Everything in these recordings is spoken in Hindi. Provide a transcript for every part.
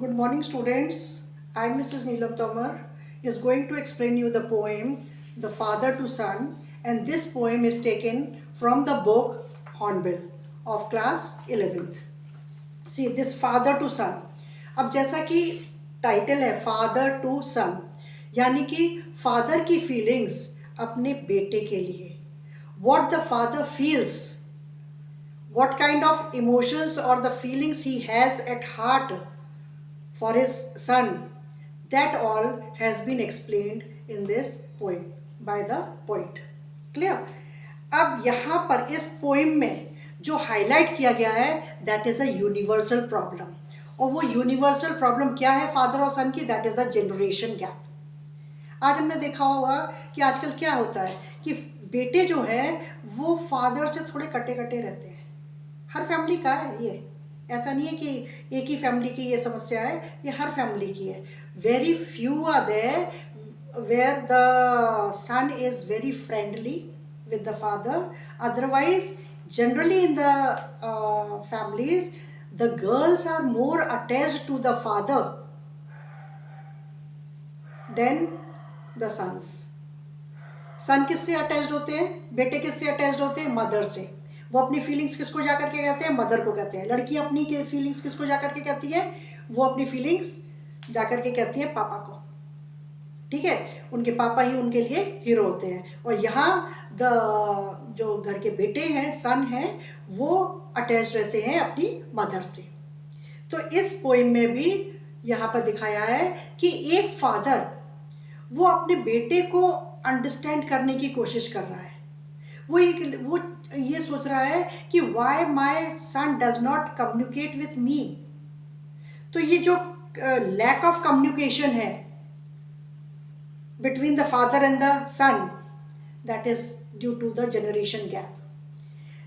Good morning, students. I, Mrs. Neelam Tomar, is going to explain you the poem The Father to Son, and this poem is taken from the book Hornbill of class 11th. See, this father to son. अब जैसा कि टाइटल है फादर टू सन, यानी कि फादर की फीलिंग्स अपने बेटे के लिए, what the father feels, what kind of emotions or the feelings he has at heart for his son, that all has been explained in this poem by the poet. Clear? अब यहाँ पर इस पोइम में जो हाईलाइट किया गया है that is a universal problem, और वो यूनिवर्सल प्रॉब्लम क्या है फादर और सन की? That is the generation gap. आज हमने देखा होगा कि आजकल क्या होता है कि बेटे जो है वो फादर से थोड़े कटे कटे रहते हैं। हर फैमिली का है ये, ऐसा नहीं है कि एक ही फैमिली की ये समस्या है, ये हर फैमिली की है। Very few are there where the son is very friendly with the father. Otherwise, generally in the families, the girls are more attached to the father than the sons. सन किससे अटैच्ड होते हैं? बेटे किससे अटैच्ड होते हैं? मदर से। वो अपनी फीलिंग्स किसको जाकर के कहते हैं? मदर को कहते हैं। लड़की अपनी फीलिंग्स किसको जाकर के कहती है? वो अपनी फीलिंग्स जाकर के कहती है पापा को। ठीक है, उनके पापा ही उनके लिए हीरो होते हैं। और यहाँ जो घर के बेटे हैं, सन हैं, वो अटैच रहते हैं अपनी मदर से। तो इस पोएम में भी यहाँ पर दिखाया है कि एक फादर वो अपने बेटे को अंडरस्टैंड करने की कोशिश कर रहा है। वो ये सोच रहा है कि why my son does not communicate with me. तो ये जो लैक ऑफ कम्युनिकेशन है between the father and the son, that is due to the generation gap.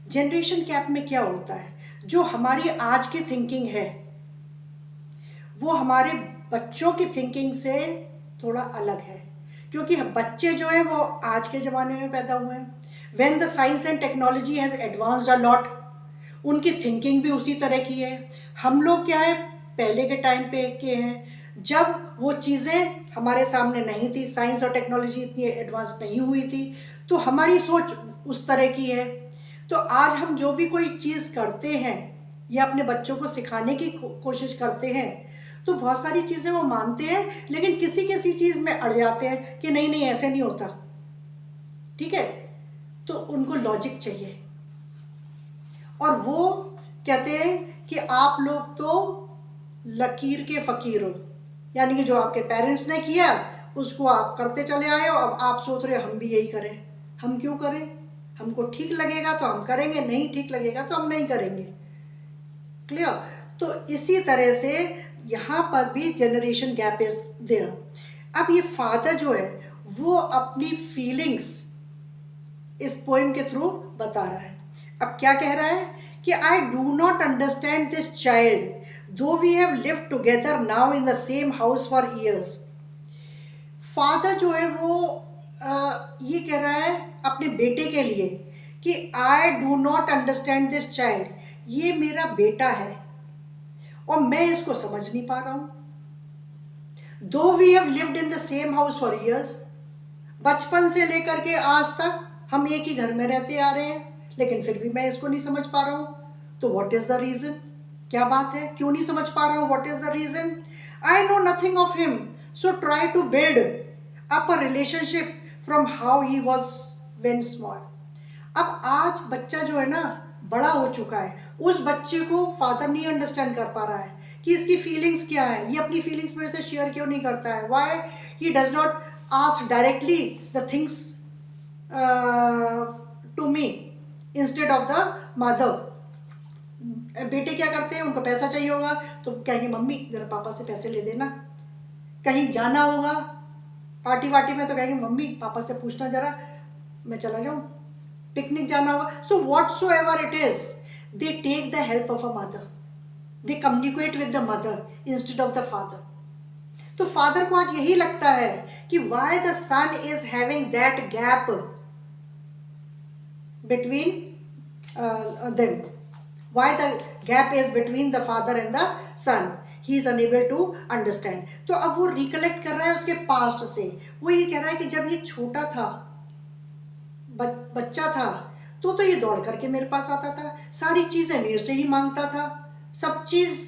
Generation gap में क्या होता है? जो हमारी आज की थिंकिंग है वो हमारे बच्चों की थिंकिंग से थोड़ा अलग है, क्योंकि बच्चे जो है वो आज के ज़माने में पैदा हुए हैं। When the science and technology has advanced a lot, उनकी थिंकिंग भी उसी तरह की है। हम लोग क्या है, पहले के टाइम पे के हैं जब वो चीज़ें हमारे सामने नहीं थी, साइंस और टेक्नोलॉजी इतनी एडवांस नहीं हुई थी, तो हमारी सोच उस तरह की है। तो आज हम जो भी कोई चीज़ करते हैं या अपने बच्चों को सिखाने की कोशिश करते हैं, तो बहुत सारी चीज़ें वो मानते हैं, लेकिन किसी किसी चीज़ में अड़ जाते हैं कि नहीं नहीं ऐसे नहीं होता। ठीक है, तो उनको लॉजिक चाहिए, और वो कहते हैं कि आप लोग तो लकीर के फ़कीर हो, यानी कि जो आपके पेरेंट्स ने किया उसको आप करते चले आए हो। अब आप सोच रहे हो हम भी यही करें। हम क्यों करें? हमको ठीक लगेगा तो हम करेंगे, नहीं ठीक लगेगा तो हम नहीं करेंगे। क्लियर? तो इसी तरह से यहाँ पर भी जनरेशन गैप इज देयर। अब ये फादर जो है वो अपनी फीलिंग्स इस पोएम के थ्रू बता रहा है। अब क्या कह रहा है कि I do not understand this child though we have lived together now in the same house for years. Father जो है वो ये कह रहा है अपने बेटे के लिए कि I do not understand this child, ये मेरा बेटा है और मैं इसको समझ नहीं पा रहा हूँ। Though we have lived in the same house for years, बचपन से लेकर के आज तक हम एक ही घर में रहते आ रहे हैं, लेकिन फिर भी मैं इसको नहीं समझ पा रहा हूँ। तो व्हाट इज द रीजन? क्या बात है, क्यों नहीं समझ पा रहा हूँ? What is the reason? I know nothing of him, so try to build up a relationship from how he was when small. अब आज बच्चा जो है ना बड़ा हो चुका है, उस बच्चे को फादर नहीं अंडरस्टैंड कर पा रहा है कि इसकी फीलिंग्स क्या है, ये अपनी फीलिंग्स मेरे से शेयर क्यों नहीं करता है। Why he does not ask directly the things to me instead of the mother. बेटे क्या करते हैं, उनको पैसा चाहिए होगा तो कहेंगे मम्मी जरा पापा से पैसे ले देना। कहीं जाना होगा पार्टी वार्टी में तो कहेंगे मम्मी पापा से पूछना जरा, मैं चला जाऊँ। पिकनिक जाना होगा, so whatsoever it is, they take the help of a mother, they communicate with the mother instead of the father. तो फादर को आज यही लगता है कि why the son is having that gap between them, why the gap is between the father and the son. He is unable to understand. तो अब वो रिकलेक्ट कर रहा है उसके पास्ट से। वो ये कह रहा है कि जब ये छोटा था, बच्चा था, तो ये दौड़ करके मेरे पास आता था, सारी चीज़ें मेरे से ही मांगता था, सब चीज़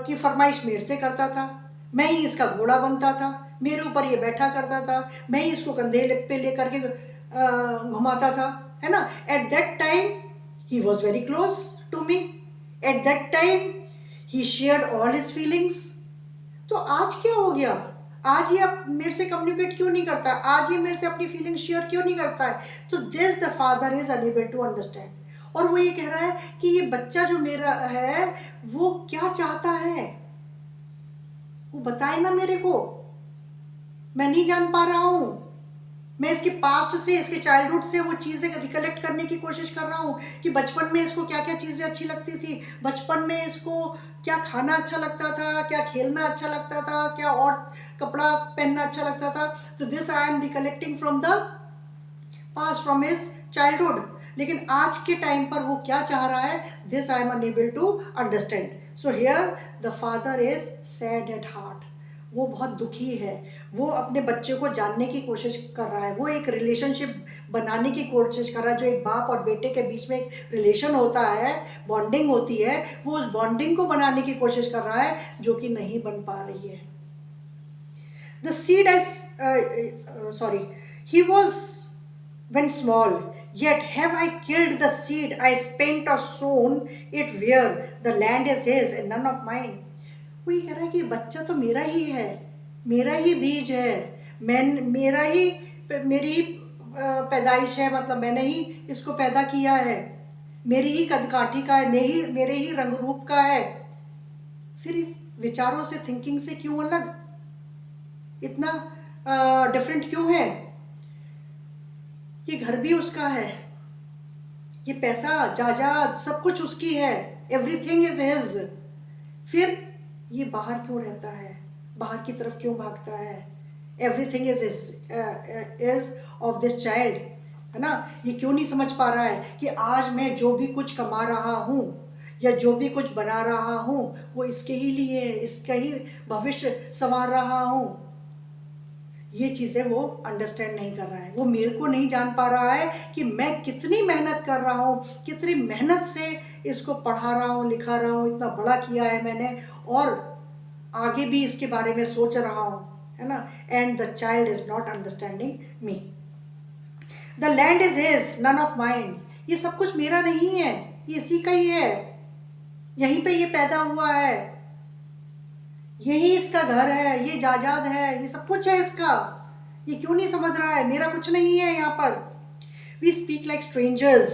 की फरमाइश मेरे से करता था, मैं ही इसका घोड़ा बनता था, मेरे ऊपर ये बैठा करता था, मैं ही इसको कंधे पे ले करके घुमाता था, है ना। At that time he was very close to me, at that time he shared all his feelings. तो आज क्या हो गया? आज ये अब मेरे से कम्युनिकेट क्यों नहीं करता? आज ये मेरे से अपनी फीलिंग शेयर क्यों नहीं करता है? तो this the father is unable to understand. और वो ये कह रहा है कि ये बच्चा जो मेरा है वो क्या चाहता है, वो बताए ना मेरे को, मैं नहीं जान पा रहा हूँ। मैं इसके पास्ट से, इसके चाइल्डहुड से वो चीज़ें रिकलेक्ट करने की कोशिश कर रहा हूँ कि बचपन में इसको क्या क्या चीज़ें अच्छी लगती थी, बचपन में इसको क्या खाना अच्छा लगता था, क्या खेलना अच्छा लगता था, क्या और कपड़ा पहनना अच्छा लगता था। तो this I M recollecting from the past, from his childhood. लेकिन आज के टाइम पर वो क्या चाह रहा है, this I am unable to understand. So here the father is sad at heart. वो बहुत दुखी है, वो अपने बच्चे को जानने की कोशिश कर रहा है, वो एक रिलेशनशिप बनाने की कोशिश कर रहा है। जो एक बाप और बेटे के बीच में एक रिलेशन होता है, बॉन्डिंग होती है, वो उस बॉन्डिंग को बनाने की कोशिश कर रहा है जो कि नहीं बन पा रही है। The seed he was when small, yet have I killed the seed I spent or sown it where the land is his and none of mine. वो ये कह रहा है कि बच्चा तो मेरा ही है, मेरा ही बीज है, मेरी पैदाइश है, मतलब मैंने ही इसको पैदा किया है, मेरी ही कदकाठी का है, मेरे ही रंग रूप का है। फिर विचारों से, थिंकिंग से क्यों अलग, इतना डिफरेंट क्यों है? ये घर भी उसका है, ये पैसा जायदाद सब कुछ उसकी है, एवरीथिंग इज हिज। फिर ये बाहर क्यों रहता है, बाहर की तरफ क्यों भागता है? Everything is of this child, है ना। ये क्यों नहीं समझ पा रहा है कि आज मैं जो भी कुछ कमा रहा हूँ या जो भी कुछ बना रहा हूँ वो इसके ही लिए, इसका ही भविष्य संवार रहा हूँ। ये चीज़ें वो अंडरस्टैंड नहीं कर रहा है। वो मेरे को नहीं जान पा रहा है कि मैं कितनी मेहनत कर रहा हूँ, कितनी मेहनत से इसको पढ़ा रहा हूँ, लिखा रहा हूँ, इतना बड़ा किया है मैंने, और आगे भी इसके बारे में सोच रहा हूँ, है ना। And the child is not understanding me. The land is his none of mine. ये सब कुछ मेरा नहीं है, ये इसी का ही है, यहीं पे ये पैदा हुआ है, यही इसका घर है, ये जायदाद है, ये सब कुछ है इसका। ये क्यों नहीं समझ रहा है, मेरा कुछ नहीं है यहाँ पर। We speak like strangers,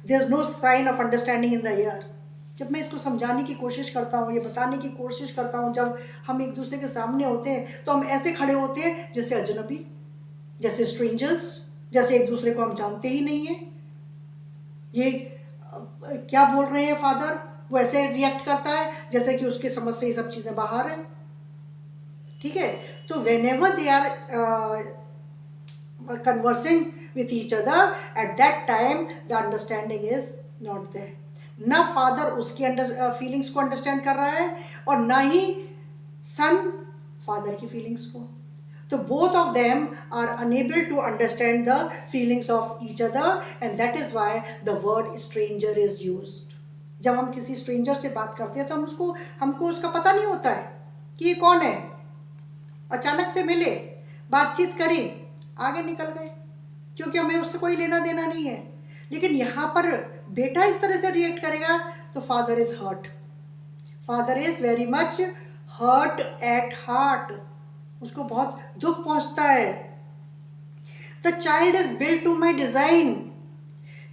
there is no sign of understanding in the air. जब मैं इसको समझाने की कोशिश करता हूँ, ये बताने की कोशिश करता हूँ, जब हम एक दूसरे के सामने होते हैं तो हम ऐसे खड़े होते हैं जैसे अजनबी, जैसे स्ट्रेंजर्स, जैसे एक दूसरे को हम जानते ही नहीं हैं। ये क्या बोल रहे हैं फादर, वो ऐसे रिएक्ट करता है जैसे कि उसके समझ से ये सब चीज़ें बाहर हैं। ठीक है, तो whenever they are conversing with each other, at that time the understanding is not there. ना फादर उसकी फीलिंग्स को अंडरस्टैंड कर रहा है और ना ही सन फादर की फीलिंग्स को। तो both of them are unable to understand the feelings of each other, and that is why the word stranger is used. जब हम किसी स्ट्रेंजर से बात करते हैं तो हमको उसका पता नहीं होता है कि ये कौन है। अचानक से मिले, बातचीत करी, आगे निकल गए, क्योंकि हमें उससे कोई लेना देना नहीं है। लेकिन यहाँ पर बेटा इस तरह से रिएक्ट करेगा तो father is hurt, father is very much hurt at heart, उसको बहुत दुख पहुँचता है। The child is built to my design,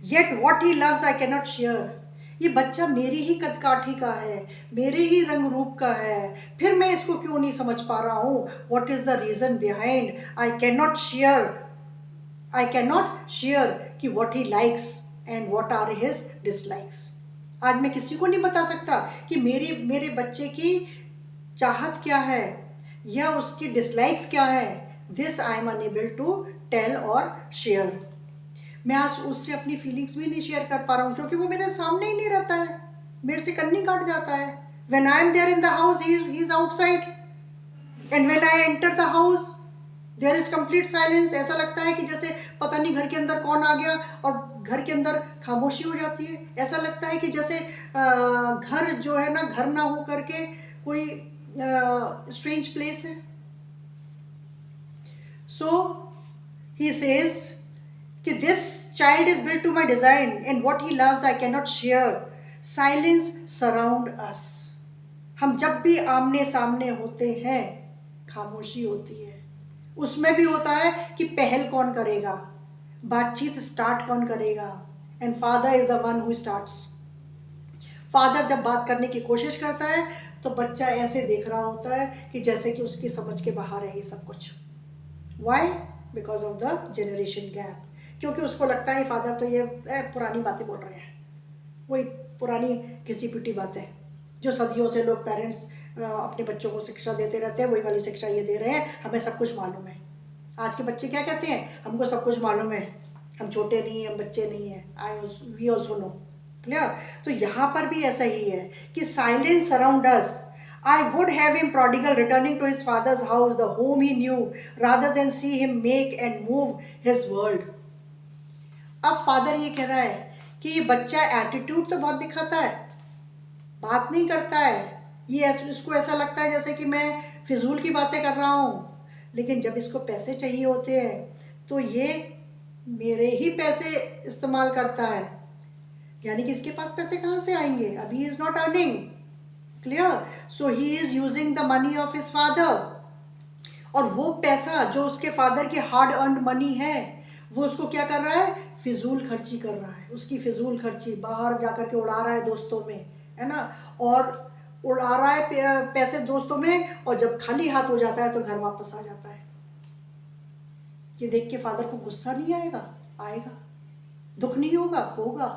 yet what he loves I can not share. ये बच्चा मेरी ही कदकाठी का है, मेरे ही रंग रूप का है, फिर मैं इसको क्यों नहीं समझ पा रहा हूँ? What is the reason behind? I can not share कि what he likes and what are his dislikes. आज मैं किसी को नहीं बता सकता कि मेरे बच्चे की चाहत क्या है या उसकी डिसलाइक्स क्या है। This I am unable to tell और शेयर। मैं आज उससे अपनी फीलिंग्स भी नहीं शेयर कर पा रहा हूँ क्योंकि वो मेरे सामने ही नहीं रहता है, मेरे से कन्नी काट जाता है, When I am there in the house, he is outside. And when I enter the house, there is complete silence. ऐसा लगता है कि जैसे पता नहीं घर के अंदर कौन आ गया और घर के अंदर खामोशी हो जाती है. ऐसा लगता है कि जैसे घर जो है ना, घर ना हो करके कोई स्ट्रेंज प्लेस है. So he says कि this child is built to my design and what he loves I cannot share. Silence surround us. हम जब भी आमने सामने होते हैं खामोशी होती है. उसमें भी होता है कि पहल कौन करेगा, बातचीत स्टार्ट कौन करेगा. And father is the one who starts. Father जब बात करने की कोशिश करता है तो बच्चा ऐसे देख रहा होता है कि जैसे कि उसकी समझ के बाहर है ये सब कुछ. Why? Because of the generation gap. क्योंकि उसको लगता है फादर तो ये पुरानी बातें बोल रहे हैं, वही पुरानी घिसी पिटी बातें जो सदियों से लोग पेरेंट्स अपने बच्चों को शिक्षा देते रहते हैं, वही वाली शिक्षा ये दे रहे हैं. हमें सब कुछ मालूम है. आज के बच्चे क्या कहते हैं? हमको सब कुछ मालूम है, हम छोटे नहीं हैं, हम बच्चे नहीं हैं. We also know. क्लियर? तो यहाँ पर भी ऐसा ही है कि silence around us. I would have him prodigal returning to his father's house, the home he knew, rather than see him make and move his world. अब फादर ये कह रहा है कि ये बच्चा एटीट्यूड तो बहुत दिखाता है, बात नहीं करता है. ये इसको ऐसा लगता है जैसे कि मैं फिजूल की बातें कर रहा हूँ, लेकिन जब इसको पैसे चाहिए होते हैं तो ये मेरे ही पैसे इस्तेमाल करता है. यानी कि इसके पास पैसे कहाँ से आएंगे? अभी he is not earning. Clear? So he is using the money of his father. और वो पैसा जो उसके फादर की हार्ड अर्नड मनी है, वो उसको क्या कर रहा है? फिजूल खर्ची कर रहा है. उसकी फिजूल खर्ची बाहर जाकर के उड़ा रहा है दोस्तों में, है ना, और उड़ा रहा है पैसे दोस्तों में, और जब खाली हाथ हो जाता है तो घर वापस आ जाता है. ये देख के फादर को गुस्सा नहीं आएगा? आएगा. दुख नहीं होगा? होगा.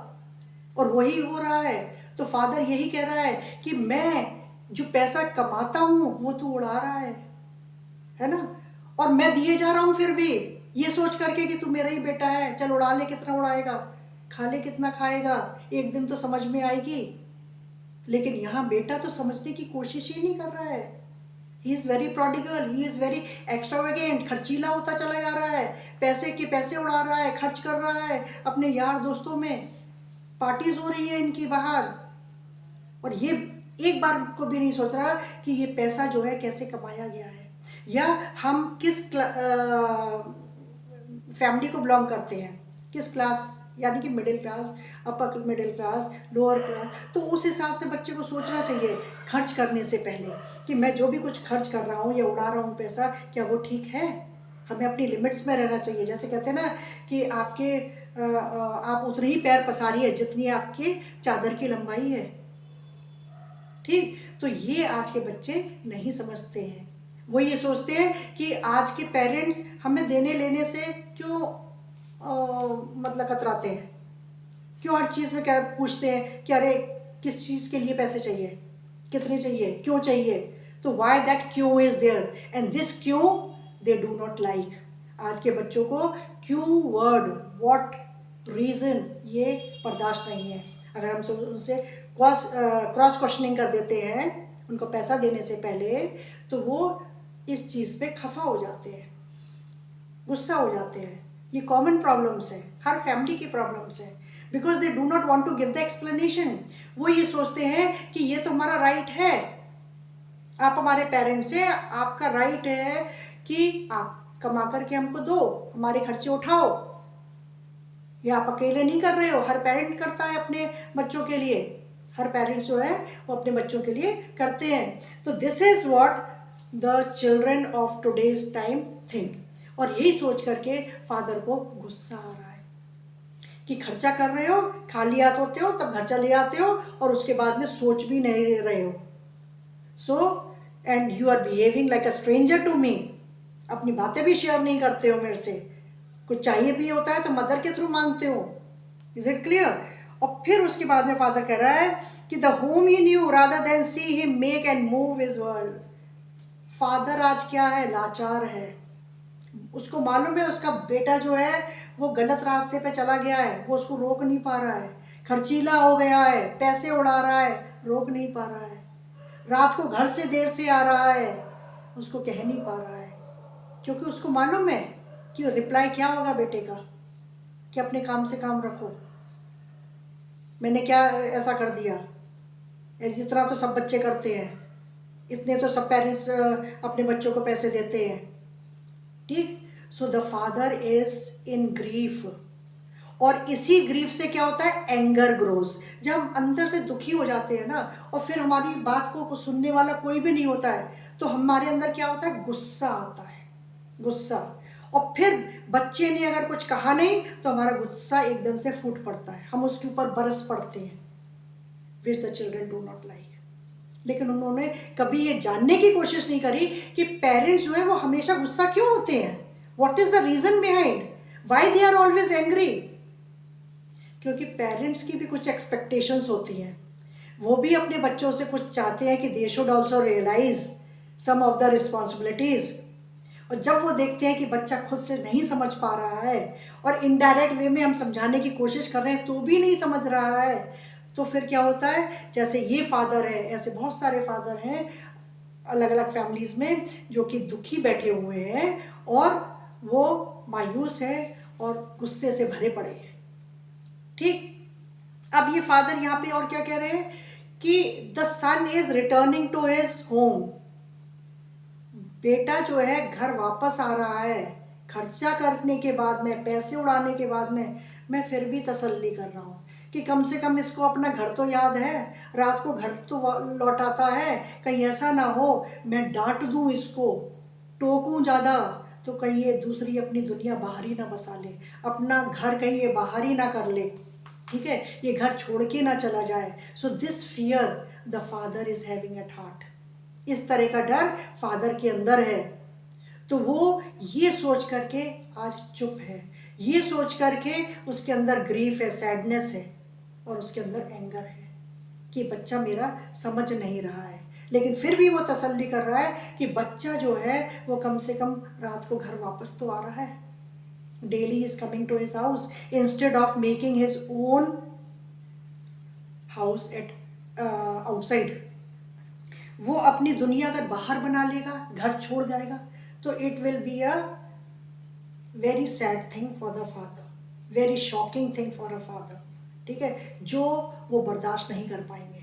और वही हो रहा है. तो फादर यही कह रहा है कि मैं जो पैसा कमाता हूँ वो तो उड़ा रहा है ना, और मैं दिए जा रहा हूँ फिर भी ये सोच करके कि तू मेरा ही बेटा है, चल उड़ा ले. कितना उड़ाएगा? खा ले कितना खाएगा? एक दिन तो समझ में आएगी. लेकिन यहाँ बेटा तो समझने की कोशिश ही नहीं कर रहा है. He is very prodigal, he is very extravagant. खर्चीला होता चला जा रहा है, पैसे के पैसे उड़ा रहा है, खर्च कर रहा है अपने यार दोस्तों में. पार्टीज हो रही है इनकी बाहर, और ये एक बार को भी नहीं सोच रहा कि ये पैसा जो है कैसे कमाया गया है, या हम किस फैमिली को बिलोंग करते हैं, किस क्लास, यानी कि middle class, upper middle class, lower class. तो उस हिसाब से बच्चे को सोचना चाहिए खर्च करने से पहले कि मैं जो भी कुछ खर्च कर रहा हूँ या उड़ा रहा हूँ पैसा, क्या वो ठीक है? हमें अपनी लिमिट्स में रहना चाहिए. जैसे कहते हैं ना कि आप उतने ही पैर पसारिए जितनी आपकी चादर की लंबाई है. ठीक? तो ये आज के बच्चे नहीं समझते हैं. वो ये सोचते हैं कि आज के पेरेंट्स हमें देने लेने से क्यों मतलब कतराते हैं, क्यों हर चीज़ में क्या पूछते हैं कि अरे किस चीज़ के लिए पैसे चाहिए, कितने चाहिए, क्यों चाहिए. तो वाई दैट क्यों इज देयर, एंड दिस क्यों दे डू नॉट लाइक. आज के बच्चों को क्यों वर्ड, व्हाट रीज़न, ये बर्दाश्त नहीं है. अगर हम उनसे क्रॉस क्वेश्चनिंग कर देते हैं उनको पैसा देने से पहले, तो वो इस चीज़ पे खफा हो जाते हैं, गुस्सा हो जाते हैं. ये कॉमन प्रॉब्लम्स है, हर फैमिली की प्रॉब्लम्स है. Because they do not want to give the explanation. वो ये सोचते हैं कि ये तो हमारा राइट है, आप हमारे पेरेंट्स हैं, आपका राइट है कि आप कमा करके हमको दो, हमारे खर्चे उठाओ. ये आप अकेले नहीं कर रहे हो, हर पेरेंट करता है अपने बच्चों के लिए. हर पेरेंट्स जो है वो अपने बच्चों के लिए करते हैं. तो this is what the children of today's time think. और यही सोच करके फादर को गुस्सा आ रहा है कि खर्चा कर रहे हो, खाली हाथ होते हो तब खर्चा ले आते हो, और उसके बाद में सोच भी नहीं रहे हो. So and you are behaving like a stranger to me. अपनी बातें भी शेयर नहीं करते हो मेरे से. कुछ चाहिए भी होता है तो मदर के थ्रू मांगते हो. Is it clear? और फिर उसके बाद में फादर कह रहा है कि the home he new rather than see him make and move his world. Father आज क्या है? लाचार है. उसको मालूम है उसका बेटा जो है वो गलत रास्ते पे चला गया है, वो उसको रोक नहीं पा रहा है. खर्चीला हो गया है, पैसे उड़ा रहा है, रोक नहीं पा रहा है. रात को घर से देर से आ रहा है, उसको कह नहीं पा रहा है, क्योंकि उसको मालूम है कि रिप्लाई क्या होगा बेटे का, कि अपने काम से काम रखो, मैंने क्या ऐसा कर दिया, इतना तो सब बच्चे करते हैं, इतने तो सब पेरेंट्स अपने बच्चों को पैसे देते हैं। ठीक। So the father is in grief, और इसी ग्रीफ से क्या होता है, एंगर ग्रोज। जब हम अंदर से दुखी हो जाते हैं ना, और फिर हमारी बात को सुनने वाला कोई भी नहीं होता है, तो हमारे अंदर क्या होता है, गुस्सा आता है, गुस्सा। और फिर बच्चे ने अगर कुछ कहा नहीं तो हमारा गुस्सा एकदम से फूट पड़ता है, हम उसके ऊपर बरस पड़ते हैं, which the children do not like. लेकिन उन्होंने कभी ये जानने की कोशिश नहीं करी कि पेरेंट्स जो है वो हमेशा गुस्सा क्यों होते हैं, what is the reason behind, why they are always angry. क्योंकि पेरेंट्स की भी कुछ एक्सपेक्टेशंस होती हैं, वो भी अपने बच्चों से कुछ चाहते हैं कि they should also realise some of the responsibilities. और जब वो देखते हैं कि बच्चा खुद से नहीं समझ पा रहा है, और इनडायरेक्ट वे में हम समझाने की कोशिश कर रहे हैं तो भी नहीं समझ रहा है, तो फिर क्या होता है, जैसे ये फादर है, ऐसे बहुत सारे फादर हैं अलग अलग फैमिलीज में जो कि दुखी बैठे हुए हैं, और वो मायूस है और गुस्से से भरे पड़े हैं। ठीक। अब ये फादर यहाँ पे और क्या कह रहे हैं कि the son is returning to his home, बेटा जो है घर वापस आ रहा है, खर्चा करने के बाद में, पैसे उड़ाने के बाद में, मैं फिर भी तसल्ली कर रहा हूँ कि कम से कम इसको अपना घर तो याद है, रात को घर तो लौटाता है, कहीं ऐसा ना हो मैं डांट दूँ इसको, टोकूँ ज़्यादा, तो कहीं ये दूसरी अपनी दुनिया बाहर ही ना बसा ले, अपना घर कहीं ये बाहर ही ना कर ले, ठीक है, ये घर छोड़ के ना चला जाए। So this fear the father is having at heart, इस तरह का डर फादर के अंदर है। तो वो ये सोच करके आज चुप है, ये सोच करके उसके अंदर ग्रीफ है, सैडनेस है, और उसके अंदर एंगर है कि बच्चा मेरा समझ नहीं रहा है। लेकिन फिर भी वो तसल्ली कर रहा है कि बच्चा जो है वो कम से कम रात को घर वापस तो आ रहा है, daily is coming to his house instead of making his own house at outside. वो अपनी दुनिया अगर बाहर बना लेगा, घर छोड़ जाएगा, तो it will be a very sad thing for the father, very shocking thing for a father, ठीक है, जो वो बर्दाश्त नहीं कर पाएंगे।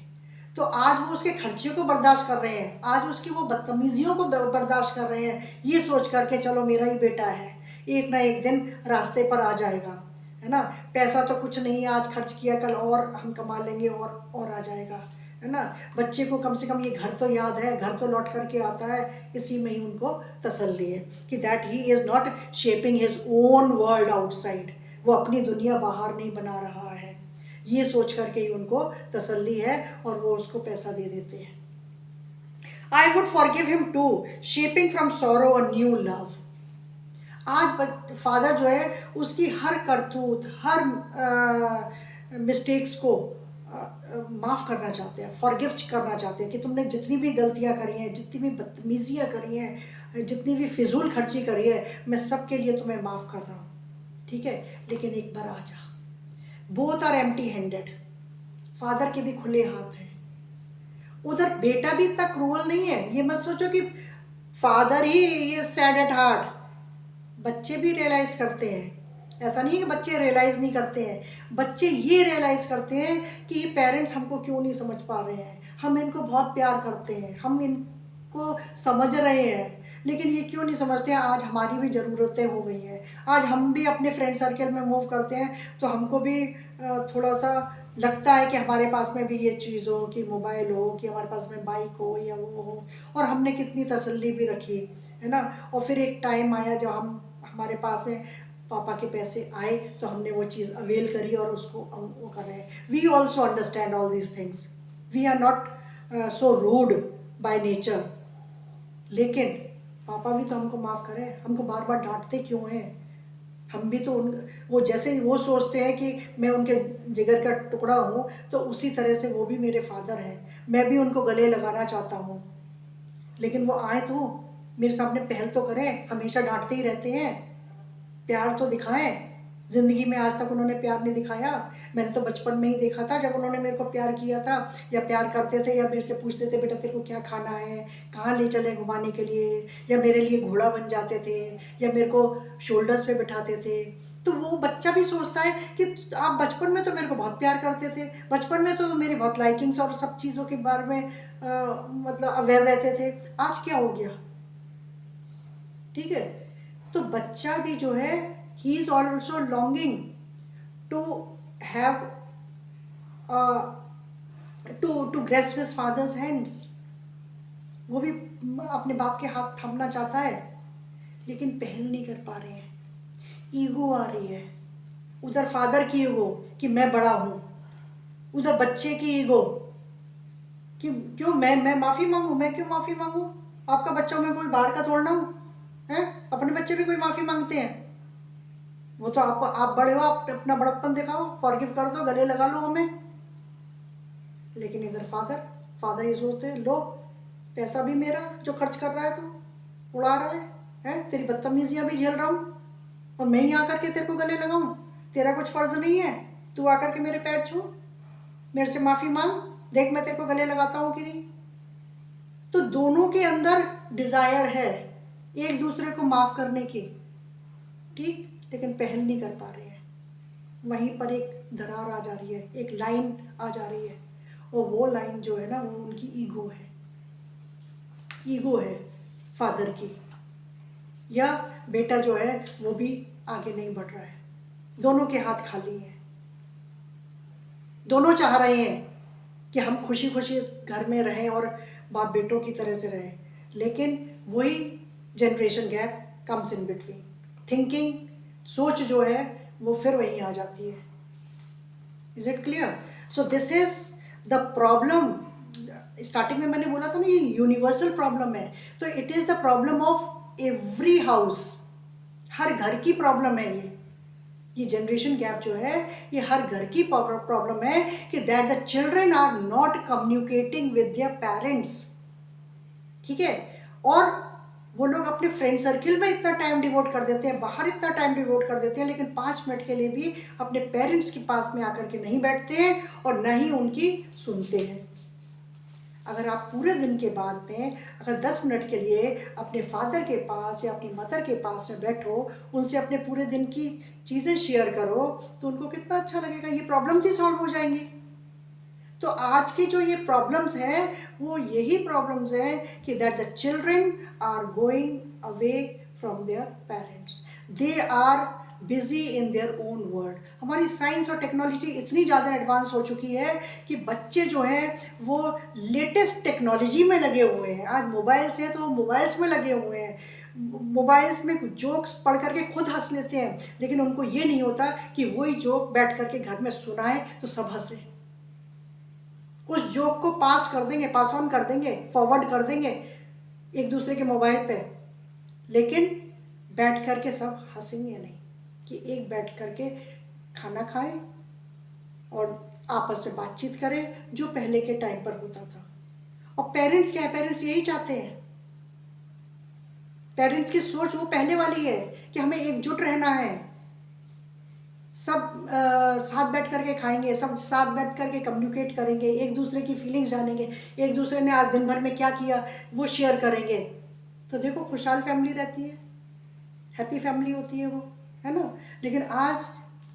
तो आज वो उसके खर्चे को बर्दाश्त कर रहे हैं, आज उसकी वो बदतमीजियों को बर्दाश्त कर रहे हैं, ये सोच करके चलो मेरा ही बेटा है, एक ना एक दिन रास्ते पर आ जाएगा, है ना, पैसा तो कुछ नहीं आज खर्च किया, कल और हम कमा लेंगे और आ जाएगा, है ना, बच्चे को कम से कम ये घर तो याद है, घर तो लौट करके आता है, इसी में ही उनको तसल्ली है कि that he is not shaping his own world outside, वो अपनी दुनिया बाहर नहीं बना रहा है, ये सोच करके ही उनको तसल्ली है, और वो उसको पैसा दे देते हैं। I would forgive him too, shaping from sorrow a new love. आज फादर जो है उसकी हर करतूत, हर मिस्टेक्स को माफ़ करना चाहते हैं, फॉरगिव करना चाहते हैं कि तुमने जितनी भी गलतियां करी हैं, जितनी भी बदतमीजियाँ करी हैं, जितनी भी फिजूल खर्ची करी है, मैं सब के लिए तुम्हें माफ़ कर रहा हूँ, ठीक है, लेकिन एक बार आ जा। Both are empty handed, father के भी खुले हाथ हैं। उधर बेटा भी इतना क्रूअल नहीं है, ये मत सोचो कि father he is sad at heart, बच्चे भी रियलाइज करते हैं, ऐसा नहीं है कि बच्चे रियलाइज़ नहीं करते हैं, बच्चे ये रियलाइज़ करते हैं कि ये पेरेंट्स हमको क्यों नहीं समझ पा रहे हैं, हम इनको बहुत प्यार करते हैं, हम इनको समझ रहे हैं, लेकिन ये क्यों नहीं समझते हैं। आज हमारी भी ज़रूरतें हो गई हैं, आज हम भी अपने फ्रेंड सर्कल में मूव करते हैं, तो हमको भी थोड़ा सा लगता है कि हमारे पास में भी ये चीज़ हो, कि मोबाइल हो, कि हमारे पास में बाइक हो या वो हो, और हमने कितनी तसल्ली भी रखी, है ना, और फिर एक टाइम आया जब हमारे पास में पापा के पैसे आए, तो हमने वो चीज़ अवेल करी और उसको वो कर रहे हैं। We also understand all these things, we are not so rude by nature, लेकिन पापा भी तो हमको माफ़ करें, हमको बार बार डांटते क्यों हैं, हम भी तो वो जैसे वो सोचते हैं कि मैं उनके जिगर का टुकड़ा हूँ, तो उसी तरह से वो भी मेरे फादर हैं, मैं भी उनको गले लगाना चाहता हूँ, लेकिन वो आए तो मेरे सामने पहल तो करें, हमेशा डांटते ही रहते हैं, प्यार तो दिखाएं, ज़िंदगी में आज तक उन्होंने प्यार नहीं दिखाया। मैंने तो बचपन में ही देखा था जब उन्होंने मेरे को प्यार किया था, या प्यार करते थे, या मेरे से पूछते थे बेटा तेरे को क्या खाना है, कहाँ ले चले घुमाने के लिए, या मेरे लिए घोड़ा बन जाते थे, या मेरे को शोल्डर्स पे बिठाते थे। तो वो बच्चा भी सोचता है कि आप बचपन में तो मेरे को बहुत प्यार करते थे, बचपन में तो मेरी बहुत लाइकिंग्स और सब चीज़ों के बारे में मतलब अवेयर रहते थे, आज क्या हो गया। ठीक है, तो बच्चा भी जो है he is also longing to have to grasp his father's hands। वो भी अपने बाप के हाथ थामना चाहता है, लेकिन पहल नहीं कर पा रहे हैं। ईगो आ रही है, उधर फादर की ईगो कि मैं बड़ा हूँ, उधर बच्चे की ईगो कि क्यों मैं माफ़ी मांगू, मैं क्यों माफ़ी मांगू, आपका बच्चा मैं कोई बाहर का तोड़ना हूँ है। अपने बच्चे भी कोई माफ़ी मांगते हैं, वो तो आप बड़े हो, आप अपना बड़प्पन दिखाओ, फॉरगिव कर दो, गले लगा लो हमें। लेकिन इधर फादर ये सोचते हैं लो पैसा भी मेरा जो खर्च कर रहा है, तो उड़ा रहा है तेरी बदतमीजियाँ भी झेल रहा हूँ, और मैं ही आकर के तेरे को गले लगाऊं। तेरा कुछ फ़र्ज़ नहीं है तू आकर के मेरे पैर छू, मेरे से माफ़ी मांग, देख मैं तेरे को गले लगाता हूँ कि नहीं। तो दोनों के अंदर डिज़ायर है एक दूसरे को माफ़ करने की, ठीक, लेकिन पहल नहीं कर पा रहे हैं। वहीं पर एक दरार आ जा रही है, एक लाइन आ जा रही है, और वो लाइन जो है ना, वो उनकी ईगो है फादर की, या बेटा जो है वो भी आगे नहीं बढ़ रहा है। दोनों के हाथ खाली हैं, दोनों चाह रहे हैं कि हम खुशी खुशी इस घर में रहें और बाप बेटों की तरह से रहें, लेकिन वही generation gap comes in between. Thinking, सोच जो है वो फिर वहीं आ जाती है। Is it clear? So this is the problem. Starting में मैंने बोला था ना, ये यूनिवर्सल प्रॉब्लम है, तो it is the problem of every house, हर घर की प्रॉब्लम है ये जनरेशन गैप जो है, ये हर घर की प्रॉब्लम है कि that the children are not communicating with their parents. ठीक है, और वो लोग अपने फ्रेंड सर्किल में इतना टाइम डिवोट कर देते हैं, बाहर इतना टाइम डिवोट कर देते हैं, लेकिन 5 मिनट के लिए भी अपने पेरेंट्स के पास में आकर के नहीं बैठते हैं और न ही उनकी सुनते हैं। अगर आप पूरे दिन के बाद में अगर 10 मिनट के लिए अपने फादर के पास या अपनी मदर के पास में बैठो, उनसे अपने पूरे दिन की चीज़ें शेयर करो, तो उनको कितना अच्छा लगेगा, ये प्रॉब्लम्स ही सॉल्व हो जाएंगी। तो आज की जो ये प्रॉब्लम्स हैं, वो यही प्रॉब्लम्स हैं कि that the children are going away from their parents, they are busy in their own world. हमारी साइंस और टेक्नोलॉजी इतनी ज़्यादा एडवांस हो चुकी है कि बच्चे जो हैं वो लेटेस्ट टेक्नोलॉजी में लगे हुए हैं। आज मोबाइल्स हैं तो मोबाइल्स में लगे हुए हैं, मोबाइल्स में जोक्स पढ़ करके खुद हंस लेते हैं, लेकिन उनको ये नहीं होता कि वही जोक बैठ करके घर में सुनाएं तो सब हंसे। उस जोक को पास कर देंगे, पास ऑन कर देंगे, फॉरवर्ड कर देंगे एक दूसरे के मोबाइल पे, लेकिन बैठ करके सब हंसेंगे नहीं कि एक बैठ करके खाना खाएं और आपस में बातचीत करें जो पहले के टाइम पर होता था। और पेरेंट्स क्या है, पेरेंट्स यही चाहते हैं, पेरेंट्स की सोच वो पहले वाली है कि हमें एकजुट रहना है, सब साथ बैठ करके खाएंगे, सब साथ बैठ करके कम्युनिकेट करेंगे, एक दूसरे की फीलिंग्स जानेंगे, एक दूसरे ने आज दिन भर में क्या किया वो शेयर करेंगे। तो देखो खुशहाल फैमिली रहती है, हैप्पी फैमिली होती है वो, है ना। लेकिन आज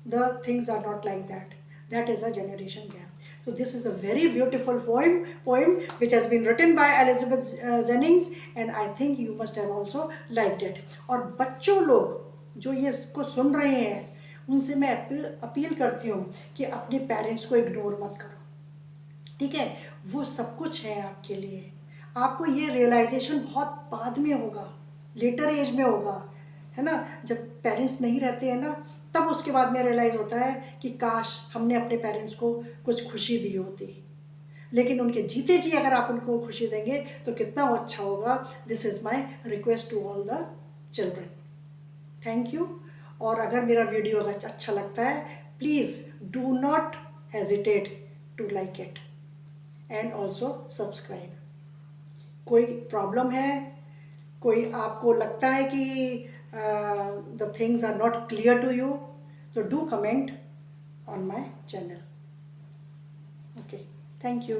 the things are not like that, that is a generation gap. So this is a very beautiful poem which has been written by Elizabeth Jennings, and I think you must have also liked it। और बच्चों लोग जो ये इसको सुन रहे हैं, उनसे मैं अपील करती हूँ कि अपने पेरेंट्स को इग्नोर मत करो, ठीक है। वो सब कुछ है आपके लिए, आपको ये रियलाइजेशन बहुत बाद में होगा, लेटर एज में होगा, है ना। जब पेरेंट्स नहीं रहते हैं ना, तब उसके बाद में रियलाइज़ होता है कि काश हमने अपने पेरेंट्स को कुछ खुशी दी होती, लेकिन उनके जीते जी अगर आप उनको खुशी देंगे तो कितना अच्छा होगा। This is my request to all the children. Thank you. और अगर मेरा वीडियो अगर अच्छा लगता है, please do not hesitate to like it and also subscribe. कोई प्रॉब्लम है, कोई आपको लगता है कि the things are not clear to you, तो do comment on my channel. Okay, thank you.